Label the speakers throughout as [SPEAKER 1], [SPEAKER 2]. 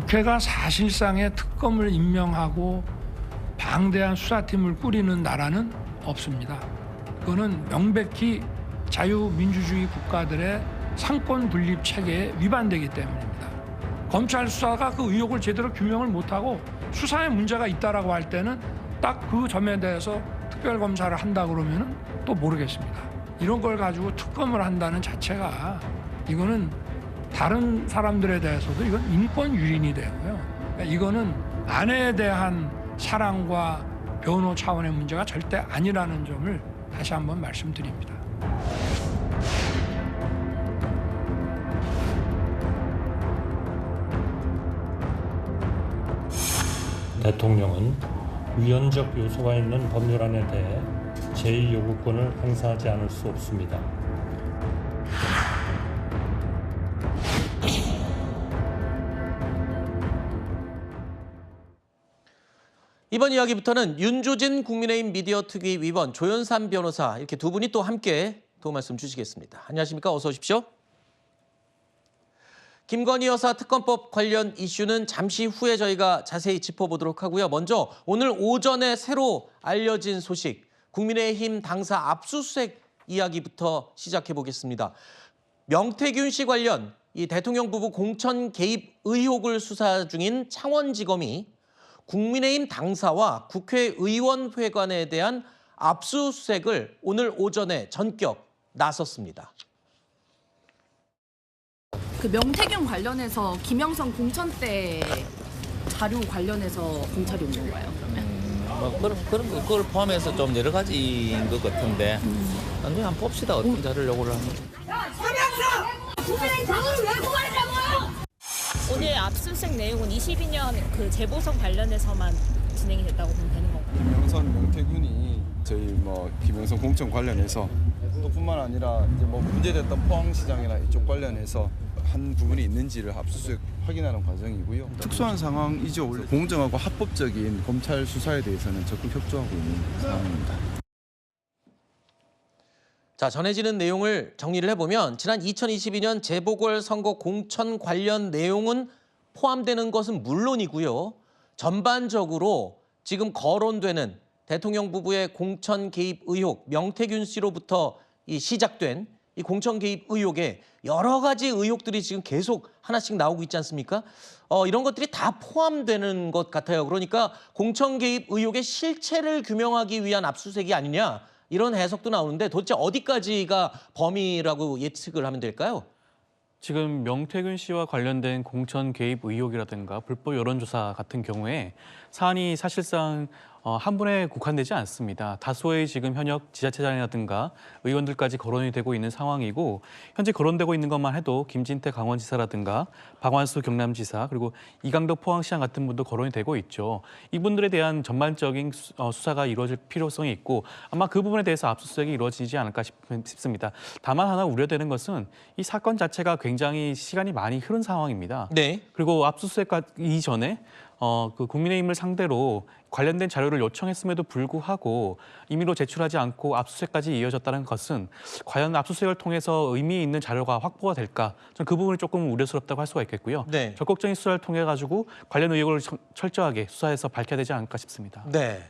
[SPEAKER 1] 국회가 사실상의 특검을 임명하고 방대한 수사팀을 꾸리는 나라는 없습니다. 그거는 명백히 자유민주주의 국가들의 상권 분립 체계에 위반되기 때문입니다. 검찰 수사가 그 의혹을 제대로 규명을 못하고 수사에 문제가 있다라고 할 때는 딱 그 점에 대해서 특별검사를 한다 그러면은 또 모르겠습니다. 이런 걸 가지고 특검을 한다는 자체가 이거는 다른 사람들에 대해서도 이건 인권 유린이 되고요. 그러니까 이거는 아내에 대한 사랑과 변호 차원의 문제가 절대 아니라는 점을 다시 한번 말씀드립니다.
[SPEAKER 2] 대통령은 위헌적 요소가 있는 법률안에 대해 제2요구권을 행사하지 않을 수 없습니다.
[SPEAKER 3] 이번 이야기부터는 윤조진 국민의힘 미디어 특위 위원, 조연삼 변호사 이렇게 두 분이 또 함께 도움 말씀 주시겠습니다. 안녕하십니까? 어서 오십시오. 김건희 여사 특검법 관련 이슈는 잠시 후에 저희가 자세히 짚어보도록 하고요. 먼저 오늘 오전에 새로 알려진 소식, 국민의힘 당사 압수수색 이야기부터 시작해 보겠습니다. 명태균 씨 관련 이 대통령 부부 공천 개입 의혹을 수사 중인 창원지검이 국민의힘 당사와 국회의원회관에 대한 압수수색을 오늘 오전에 전격 나섰습니다.
[SPEAKER 4] 그 명태균 관련해서 김영선 공천 때 자료 관련해서 공찰이 온 건가요? 그러면?
[SPEAKER 5] 그걸 포함해서 좀 여러 가지인 것 같은데 나중에 한번 봅시다. 어떤 자료를 요구를 합니다.
[SPEAKER 6] 서명서! 국민의 당을 왜 고발했냐고요!
[SPEAKER 7] 오늘 압수수색 내용은 22년 그 재보선 관련해서만 진행이 됐다고 보면 되는 건가요?
[SPEAKER 8] 김영선, 명태균이 저희 김영선 공천 관련해서 또 뿐만 아니라 이제 문제됐던 포항시장이나 이쪽 관련해서 한 부분이 있는지를 압수수색 확인하는 과정이고요. 특수한 상황이죠. 원래 공정하고 합법적인 검찰 수사에 대해서는 적극 협조하고 있는 상황입니다.
[SPEAKER 3] 자, 전해지는 내용을 정리를 해보면 지난 2022년 재보궐선거 공천 관련 내용은 포함되는 것은 물론이고요. 전반적으로 지금 거론되는 대통령 부부의 공천 개입 의혹, 명태균 씨로부터 시작된 이 공천 개입 의혹에 여러 가지 의혹들이 지금 계속 하나씩 나오고 있지 않습니까? 이런 것들이 다 포함되는 것 같아요. 그러니까 공천 개입 의혹의 실체를 규명하기 위한 압수수색이 아니냐, 이런 해석도 나오는데 도대체 어디까지가 범위라고 예측을 하면 될까요?
[SPEAKER 9] 지금 명태균 씨와 관련된 공천 개입 의혹이라든가 불법 여론조사 같은 경우에 사안이 사실상 한 분에 국한되지 않습니다. 다수의 지금 현역 지자체장이라든가 의원들까지 거론이 되고 있는 상황이고, 현재 거론되고 있는 것만 해도 김진태 강원지사라든가 박완수 경남지사, 그리고 이강덕 포항시장 같은 분도 거론이 되고 있죠. 이분들에 대한 전반적인 수사가 이루어질 필요성이 있고 아마 그 부분에 대해서 압수수색이 이루어지지 않을까 싶습니다. 다만 하나 우려되는 것은 이 사건 자체가 굉장히 시간이 많이 흐른 상황입니다.
[SPEAKER 3] 네.
[SPEAKER 9] 그리고 압수수색 이전에 그 국민의힘을 상대로 관련된 자료를 요청했음에도 불구하고 임의로 제출하지 않고 압수수색까지 이어졌다는 것은 과연 압수수색을 통해서 의미 있는 자료가 확보가 될까? 저는 그 부분이 조금 우려스럽다고 할 수가 있겠고요.
[SPEAKER 3] 네.
[SPEAKER 9] 적극적인 수사를 통해 가지고 관련 의혹을 철저하게 수사해서 밝혀야 되지 않을까 싶습니다.
[SPEAKER 3] 네.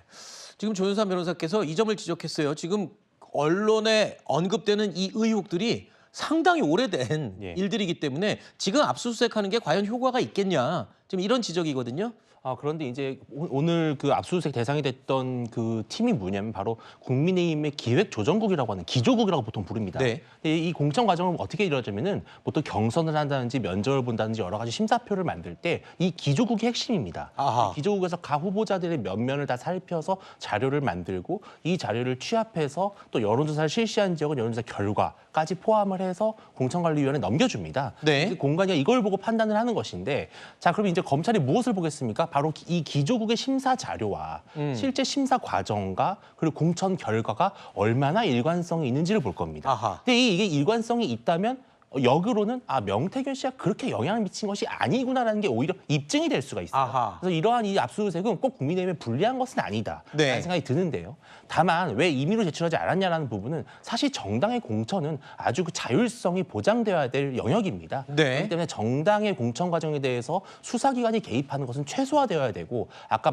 [SPEAKER 3] 지금 조윤삼 변호사께서 이 점을 지적했어요. 지금 언론에 언급되는 이 의혹들이 상당히 오래된 일들이기 때문에 지금 압수수색하는 게 과연 효과가 있겠냐, 지금 이런 지적이거든요.
[SPEAKER 10] 그런데 이제 오늘 그 압수수색 대상이 됐던 그 팀이 뭐냐면 바로 국민의힘의 기획조정국이라고 하는 기조국이라고 보통 부릅니다.
[SPEAKER 3] 네.
[SPEAKER 10] 근데 이 공천 과정은 어떻게 이루어지면은 보통 경선을 한다든지 면접을 본다든지 여러 가지 심사표를 만들 때 이 기조국이 핵심입니다.
[SPEAKER 3] 아하.
[SPEAKER 10] 기조국에서 각 후보자들의 면면을 다 살펴서 자료를 만들고 이 자료를 취합해서 또 여론조사를 실시한 지역은 여론조사 결과까지 포함을 해서 공천관리위원회에 넘겨줍니다.
[SPEAKER 3] 네.
[SPEAKER 10] 공관위가 이걸 보고 판단을 하는 것인데, 자, 그럼 이제 검찰이 무엇을 보겠습니까? 바로 이 기조국의 심사 자료와 실제 심사 과정과 그리고 공천 결과가 얼마나 일관성이 있는지를 볼 겁니다.
[SPEAKER 3] 아하.
[SPEAKER 10] 근데 이게 일관성이 있다면 역으로는 명태균 씨가 그렇게 영향을 미친 것이 아니구나라는 게 오히려 입증이 될 수가 있어요.
[SPEAKER 3] 아하.
[SPEAKER 10] 그래서 이러한 이 압수수색은 꼭 국민의힘에 불리한 것은 아니다라는
[SPEAKER 3] 네.
[SPEAKER 10] 생각이 드는데요. 다만 왜 임의로 제출하지 않았냐라는 부분은 사실 정당의 공천은 아주 그 자율성이 보장되어야 될 영역입니다.
[SPEAKER 3] 네.
[SPEAKER 10] 그렇기 때문에 정당의 공천 과정에 대해서 수사기관이 개입하는 것은 최소화되어야 되고 아까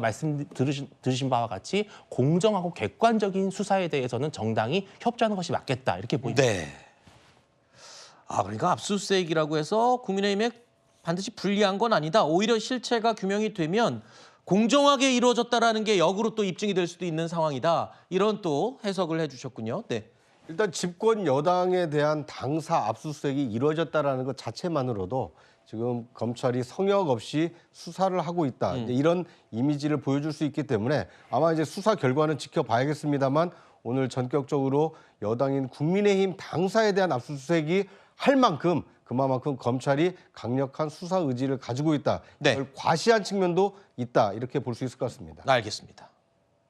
[SPEAKER 10] 들으신 바와 같이 공정하고 객관적인 수사에 대해서는 정당이 협조하는 것이 맞겠다 이렇게 보입니다.
[SPEAKER 3] 네. 그러니까 압수수색이라고 해서 국민의힘에 반드시 불리한 건 아니다. 오히려 실체가 규명이 되면 공정하게 이루어졌다라는 게 역으로 또 입증이 될 수도 있는 상황이다. 이런 또 해석을 해주셨군요. 네.
[SPEAKER 11] 일단 집권 여당에 대한 당사 압수수색이 이루어졌다라는 것 자체만으로도 지금 검찰이 성역 없이 수사를 하고 있다. 이제 이런 이미지를 보여줄 수 있기 때문에 아마 이제 수사 결과는 지켜봐야겠습니다만 오늘 전격적으로 여당인 국민의힘 당사에 대한 압수수색이 할 만큼 그만큼 검찰이 강력한 수사 의지를 가지고 있다.
[SPEAKER 3] 네.
[SPEAKER 11] 이걸 과시한 측면도 있다. 이렇게 볼 수 있을 것 같습니다.
[SPEAKER 3] 알겠습니다.